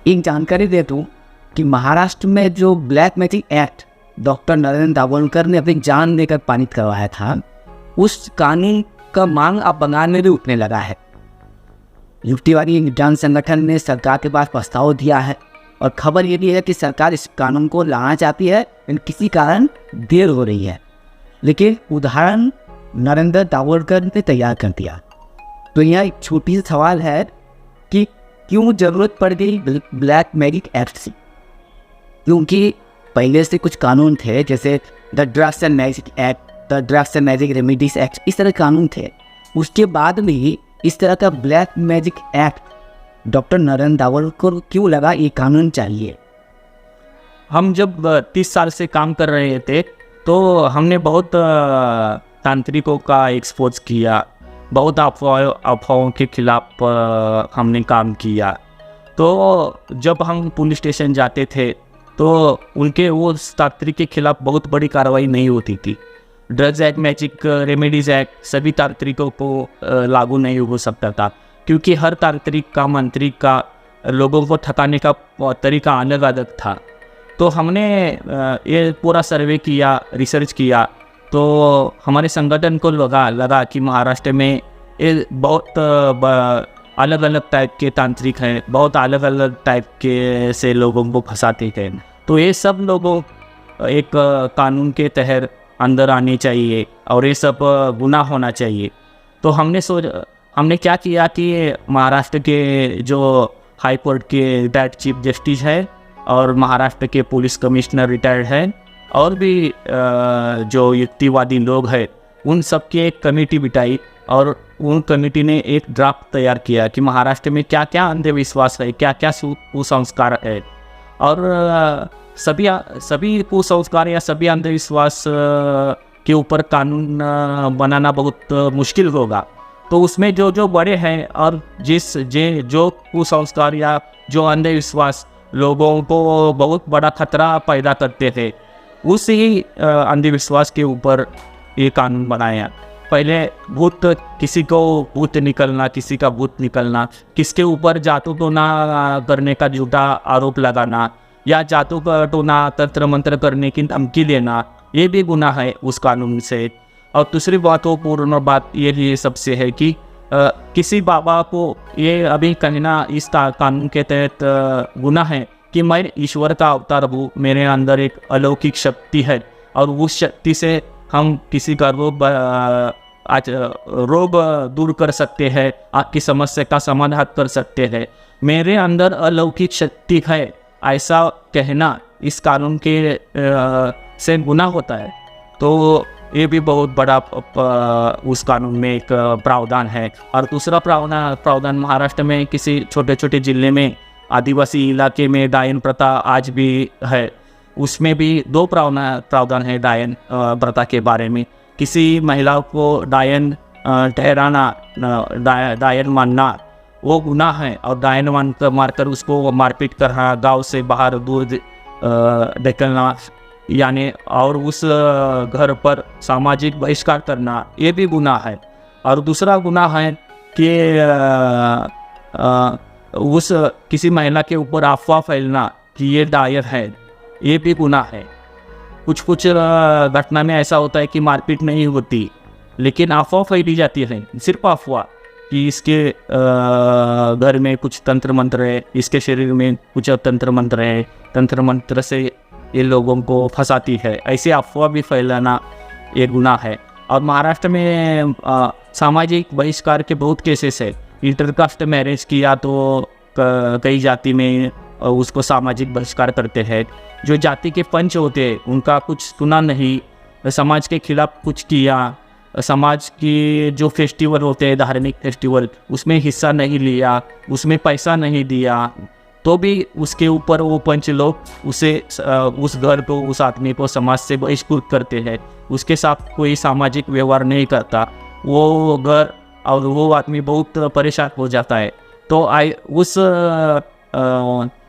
एक जानकारी दे दूँ कि महाराष्ट्र में जो black magic act doctor Narendra Dabholkar ने अपनी जान देकर पारित करवाया था, उस कानून का मांग अब बंगाल में भी उठने लगा है। युक्तिवादी विज्ञान संगठन ने सरकार के पास प्रस्ताव दिया है और खबर ये भी है कि सरकार इस कानून को लाना चाहती है, लेकिन किसी कारण देर हो रही है। लेकिन उदाहरण नरेंद्र दाभोलकर ने तैयार कर दिया। तो यहाँ एक छोटी सी सवाल है कि क्यों ज़रूरत पड़ गई ब्लैक मैजिक एक्ट की? क्योंकि पहले से कुछ कानून थे, जैसे the drugs and magic act, the drugs and magic remedies act, इस तरह कानून थे। उसके बाद भी इस तरह का black magic act doctor Narendra Dabholkar को क्यों लगा ये कानून चाहिए? हम जब 30 साल से काम कर रहे थे तो हमने बहुत तांत्रिकों का एक्सपोज किया, बहुत अफवाहों के खिलाफ हमने काम किया। तो जब हम पुलिस स्टेशन जाते थे तो उनके वो तांत्रिक के खिलाफ बहुत बड़ी कार्रवाई नहीं होती थी। Drugs act, magic remedies act सभी तांत्रिकों को लागू नहीं हो सकता था, क्योंकि हर तांत्रिक का, मंत्री का, लोगों को ठकाने का तरीका अलग अलग था। तो हमने ये पूरा सर्वे किया, रिसर्च किया, तो हमारे संगठन को लगा कि महाराष्ट्र में ये बहुत अलग अलग टाइप के तांत्रिक हैं, बहुत अलग अलग टाइप के से लोगों को फंसाते थे। तो ये सब लोगों एक कानून के तहत अंदर आने चाहिए और ये सब गुनाह होना चाहिए। तो हमने क्या किया कि महाराष्ट्र के जो हाई कोर्ट के रिटायर्ड चीफ जस्टिस है और महाराष्ट्र के पुलिस कमिश्नर रिटायर्ड है और भी जो युक्तिवादी लोग हैं, उन सब की एक कमेटी बिठाई और उन कमेटी ने एक ड्राफ्ट तैयार किया कि महाराष्ट्र में क्या क्या अंधविश्वास है, क्या क्या कुसंस्कार है, और सभी कुसंस्कार या सभी अंधविश्वास के ऊपर कानून बनाना बहुत मुश्किल होगा। तो उसमें जो बड़े हैं और जो कुसंस्कार या जो अंधविश्वास लोगों को बहुत बड़ा खतरा पैदा करते थे, उसी अंधविश्वास के ऊपर ये कानून बनाया। पहले किसी को भूत निकलना, किसी का भूत निकलना, किसके ऊपर जादू टोना करने का झूठा आरोप लगाना या जादू टोना तंत्र मंत्र करने की धमकी देना, ये भी गुनाह है उस कानून से। और दूसरी महत्वपूर्ण बात ये सबसे है कि किसी बाबा को ये अभी कहना इस कानून के तहत गुनाह है कि मैं ईश्वर का अवतार हूँ, मेरे अंदर एक अलौकिक शक्ति है और उस शक्ति से हम किसी का रोग दूर कर सकते हैं, आपकी समस्या का समाधान कर सकते हैं, मेरे अंदर अलौकिक शक्ति है, ऐसा कहना इस कानून के से गुनाह होता है। तो ये भी बहुत बड़ा उस कानून में एक प्रावधान है। और दूसरा प्रावधान महाराष्ट्र में किसी छोटे छोटे जिले में, आदिवासी इलाके में डायन प्रथा आज भी है, उसमें भी 2 प्रावधान है डायन प्रथा के बारे में। किसी महिला को डायन ठहराना, डायन मानना वो गुनाह है, और डायन मारकर उसको मारपीट करना, गांव से बाहर दूर ढकेलना, यानी और उस घर पर सामाजिक बहिष्कार करना, ये भी गुनाह है। और दूसरा गुनाह है कि उस किसी महिला के ऊपर अफवाह फैलना कि ये डायन है, ये भी गुनाह है। कुछ घटना में ऐसा होता है कि मारपीट नहीं होती, लेकिन अफवाह फैली जाती है, सिर्फ अफवाह कि इसके घर में कुछ तंत्र मंत्र है, इसके शरीर में कुछ तंत्र मंत्र है, तंत्र मंत्र से ये लोगों को फंसाती है, ऐसे अफवाह भी फैलाना ये गुनाह है। और महाराष्ट्र में सामाजिक बहिष्कार के बहुत केसेस है। इंटरकास्ट मैरिज किया तो कई जाति में उसको सामाजिक बहिष्कार करते हैं। जो जाति के पंच होते हैं उनका कुछ सुना नहीं, समाज के खिलाफ कुछ किया, समाज की जो फेस्टिवल होते हैं, धार्मिक फेस्टिवल, उसमें हिस्सा नहीं लिया, उसमें पैसा नहीं दिया, तो भी उसके ऊपर वो पंच लोग उस घर को, उस आदमी को समाज से बहिष्कृत करते हैं। उसके साथ कोई सामाजिक व्यवहार नहीं करता, वो घर और वो आदमी बहुत परेशान हो जाता है। तो उस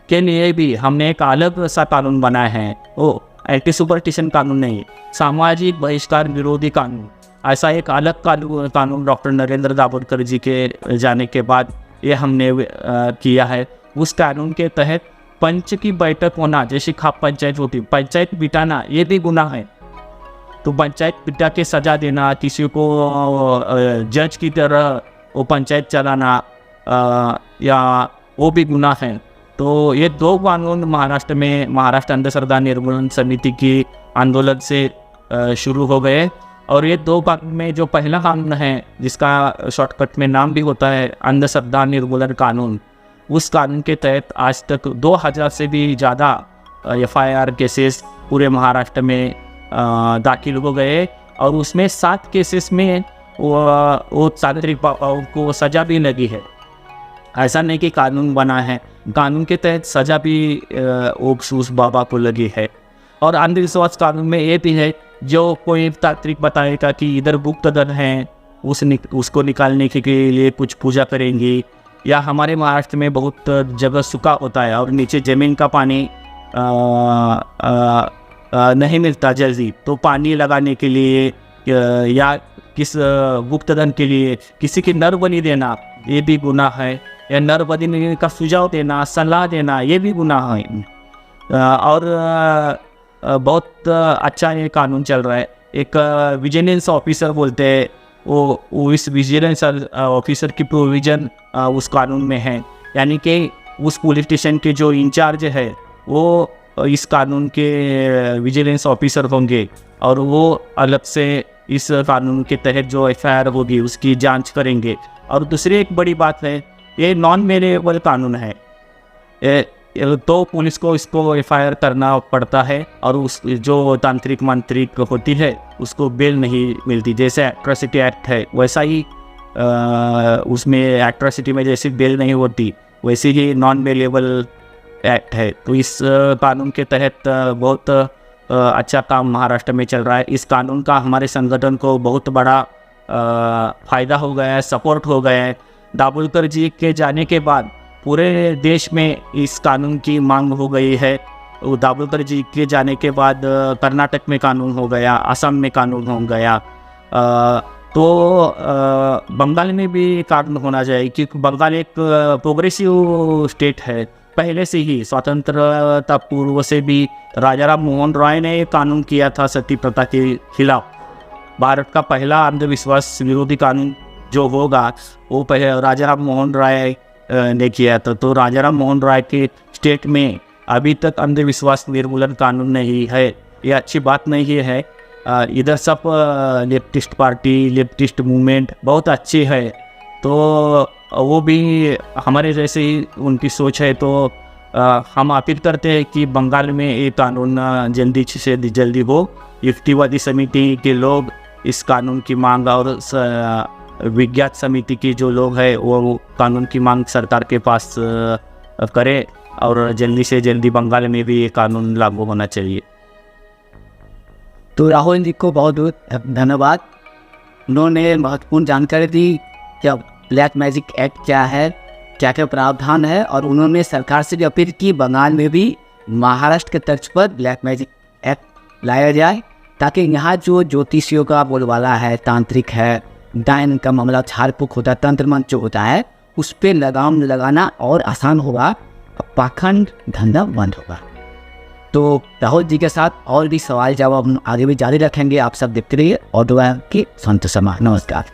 के लिए भी हमने एक अलग सा कानून बनाया है, वो एंटी सुपरस्टिशन कानून नहीं, सामाजिक बहिष्कार विरोधी कानून। ऐसा एक अलग कानून डॉक्टर नरेंद्र दाभोलकर जी के जाने के बाद ये हमने किया है। उस कानून के तहत पंच की बैठक होना, जैसे खाप पंचायत होती, पंचायत बिठाना, ये भी गुनाह है। तो पंचायत बिठा के सजा देना, किसी को जज की तरह वो पंचायत चलाना या वो भी गुनाह है। तो ये 2 कानून महाराष्ट्र में महाराष्ट्र अंधश्रद्धा निर्मूलन समिति की आंदोलन से शुरू हो गए। और ये 2 कानून में जो पहला कानून है, जिसका शॉर्टकट में नाम भी होता है अंधश्रद्धा निर्मूलन कानून, उस कानून के तहत आज तक 2000 से भी ज़्यादा FIR केसेस पूरे महाराष्ट्र में दाखिल हो गए। और उसमें 7 केसेस में वो तांत्रिक बाबाओं को सज़ा भी लगी है। ऐसा नहीं कि कानून बना है, कानून के तहत सज़ा भी उस बाबा को लगी है। और अंधविश्वास कानून में ये भी है, जो कोई तांत्रिक बताएगा कि इधर गुप्त धन है, उसको निकालने के लिए कुछ पूजा करेंगी, या हमारे महाराष्ट्र में बहुत जगह सूखा होता है और नीचे ज़मीन का पानी नहीं मिलता जल्दी, तो पानी लगाने के लिए या किस गुप्त धन के लिए किसी की नर बलि देना, ये भी गुनाह है। या नर बलि का सुझाव देना, सलाह देना, ये भी गुनाह है। और बहुत अच्छा ये कानून चल रहा है। एक विजिलेंस ऑफिसर बोलते हैं, वो इस विजिलेंस ऑफिसर की प्रोविज़न उस कानून में है, यानी कि उस पुलिस स्टेशन के जो इंचार्ज है वो इस कानून के विजिलेंस ऑफिसर होंगे, और वो अलग से इस कानून के तहत जो FIR होगी उसकी जांच करेंगे। और दूसरी एक बड़ी बात है, ये नॉन मेरेबल कानून है, तो पुलिस को इसको FIR करना पड़ता है, और उस जो तांत्रिक मांत्रिक होती है उसको बेल नहीं मिलती। जैसे एट्रोसिटी एक्ट है, वैसा ही उसमें एट्रोसिटी में जैसे बेल नहीं होती, वैसे ही नॉन बेलेबल एक्ट है। तो इस कानून के तहत बहुत अच्छा काम महाराष्ट्र में चल रहा है। इस कानून का हमारे संगठन को बहुत बड़ा फ़ायदा हो गया है, सपोर्ट हो गया है। दाभोलकर जी के जाने के बाद पूरे देश में इस कानून की मांग हो गई है। दाभोलकर जी के जाने के बाद कर्नाटक में कानून हो गया, असम में कानून हो गया, तो बंगाल में भी कानून होना चाहिए, क्योंकि बंगाल एक प्रोग्रेसिव स्टेट है। पहले से ही स्वतंत्रता पूर्व से भी राजाराम मोहन राय ने कानून किया था सती प्रथा के खिलाफ। भारत का पहला अंधविश्वास विरोधी कानून जो होगा वो पहले राजाराम मोहन राय ने किया था। तो राजाराम मोहन राय के स्टेट में अभी तक अंधविश्वास निर्मूलन कानून नहीं है, ये अच्छी बात नहीं है। इधर सब लेफ्टिस्ट पार्टी, लेफ्टिस्ट मूवमेंट बहुत अच्छी है, तो वो भी हमारे जैसे ही उनकी सोच है। तो हम अपील करते हैं कि बंगाल में ये कानून जल्दी से जल्दी हो। युक्तिवादी समिति के लोग इस कानून की मांग, और विज्ञात समिति की जो लोग हैं वो कानून की मांग सरकार के पास करें, और जल्दी से जल्दी बंगाल में भी ये कानून लागू होना चाहिए। तो राहुल जी को बहुत बहुत धन्यवाद, उन्होंने महत्वपूर्ण जानकारी दी कि ब्लैक मैजिक एक्ट क्या है, क्या क्या प्रावधान है, और उन्होंने सरकार से भी अपील की बंगाल में भी महाराष्ट्र के तर्ज पर ब्लैक मैजिक एक्ट लाया जाए, ताकि यहाँ जो ज्योतिषियों का बोलबाला है, तांत्रिक है, डायन का मामला, झाड़ फूक होता है, तंत्र मंत्र जो होता है, उस पर लगाम लगाना और आसान होगा, पाखंड धंधा बंद होगा। तो राहुल जी के साथ और भी सवाल जवाब आगे भी जारी रखेंगे। आप सब देखते रहिए और दुआ की संत समा। नमस्कार।